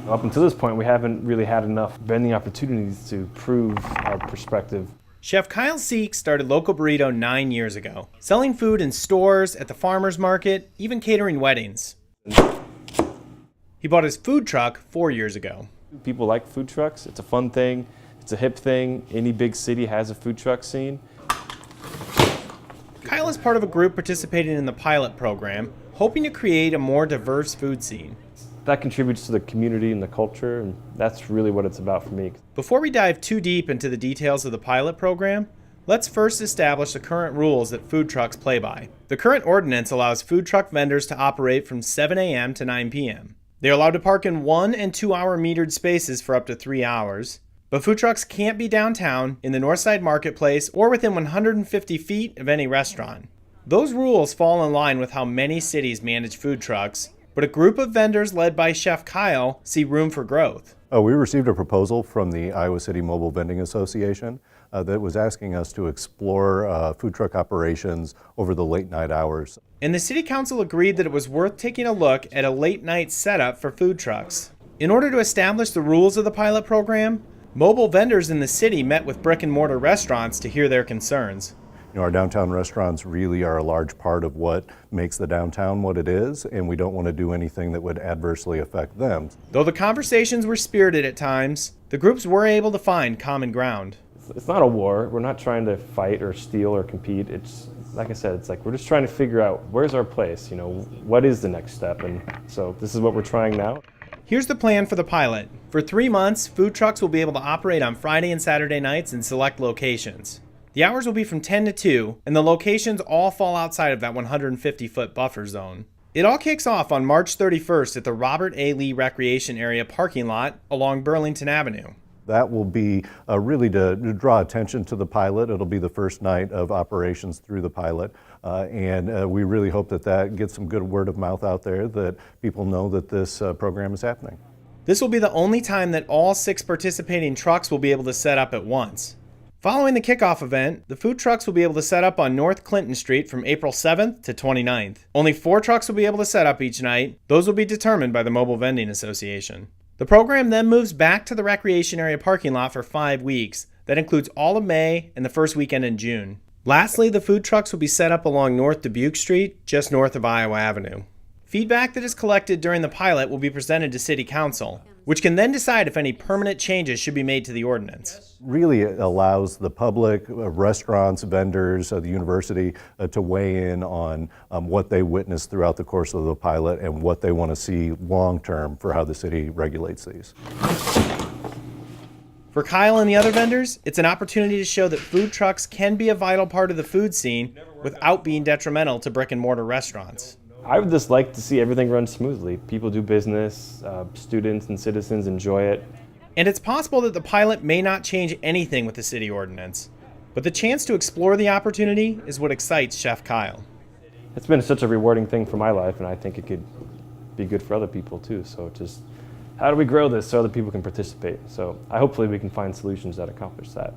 Up until this point, we haven't really had enough vending opportunities to prove our perspective. Chef Kyle Seek started Local Burrito 9 years ago, selling food in stores, at the farmer's market, even catering weddings. He bought his food truck 4 years ago. People like food trucks. It's a fun thing. It's a hip thing. Any big city has a food truck scene. Kyle is part of a group participating in the pilot program, hoping to create a more diverse food scene. That contributes to the community and the culture, and that's really what it's about for me. Before we dive too deep into the details of the pilot program, let's first establish the current rules that food trucks play by. The current ordinance allows food truck vendors to operate from 7 a.m. to 9 p.m. They're allowed to park in 1 and 2 hour metered spaces for up to 3 hours, but food trucks can't be downtown, in the Northside Marketplace, or within 150 feet of any restaurant. Those rules fall in line with how many cities manage food trucks, but a group of vendors led by Chef Kyle see room for growth. We received a proposal from the Iowa City Mobile Vending Association that was asking us to explore food truck operations over the late night hours. And the City Council agreed that it was worth taking a look at a late night setup for food trucks. In order to establish the rules of the pilot program, mobile vendors in the city met with brick and mortar restaurants to hear their concerns. Our downtown restaurants really are a large part of what makes the downtown what it is, and we don't want to do anything that would adversely affect them. Though the conversations were spirited at times, the groups were able to find common ground. It's not a war. We're not trying to fight or steal or compete. It's, like I said, it's like we're just trying to figure out where's our place, what is the next step, and so this is what we're trying now. Here's the plan for the pilot. For 3 months, food trucks will be able to operate on Friday and Saturday nights in select locations. The hours will be from 10 to 2, and the locations all fall outside of that 150-foot buffer zone. It all kicks off on March 31st at the Robert A. Lee Recreation Area parking lot along Burlington Avenue. That will be really to draw attention to the pilot. It'll be the first night of operations through the pilot, and we really hope that gets some good word of mouth out there, that people know that this program is happening. This will be the only time that all 6 participating trucks will be able to set up at once. Following the kickoff event, the food trucks will be able to set up on North Clinton Street from April 7th to 29th. Only 4 trucks will be able to set up each night. Those will be determined by the Mobile Vending Association. The program then moves back to the recreation area parking lot for 5 weeks. That includes all of May and the first weekend in June. Lastly, the food trucks will be set up along North Dubuque Street, just north of Iowa Avenue. Feedback that is collected during the pilot will be presented to City Council, which can then decide if any permanent changes should be made to the ordinance. Really, it allows the public, restaurants, vendors, the university to weigh in on what they witnessed throughout the course of the pilot and what they want to see long-term for how the city regulates these. For Kyle and the other vendors, it's an opportunity to show that food trucks can be a vital part of the food scene without being detrimental to brick and mortar restaurants. I would just like to see everything run smoothly. People do business, students and citizens enjoy it. And it's possible that the pilot may not change anything with the city ordinance, but the chance to explore the opportunity is what excites Chef Kyle. It's been such a rewarding thing for my life, and I think it could be good for other people too. So just, how do we grow this so other people can participate? So hopefully we can find solutions that accomplish that.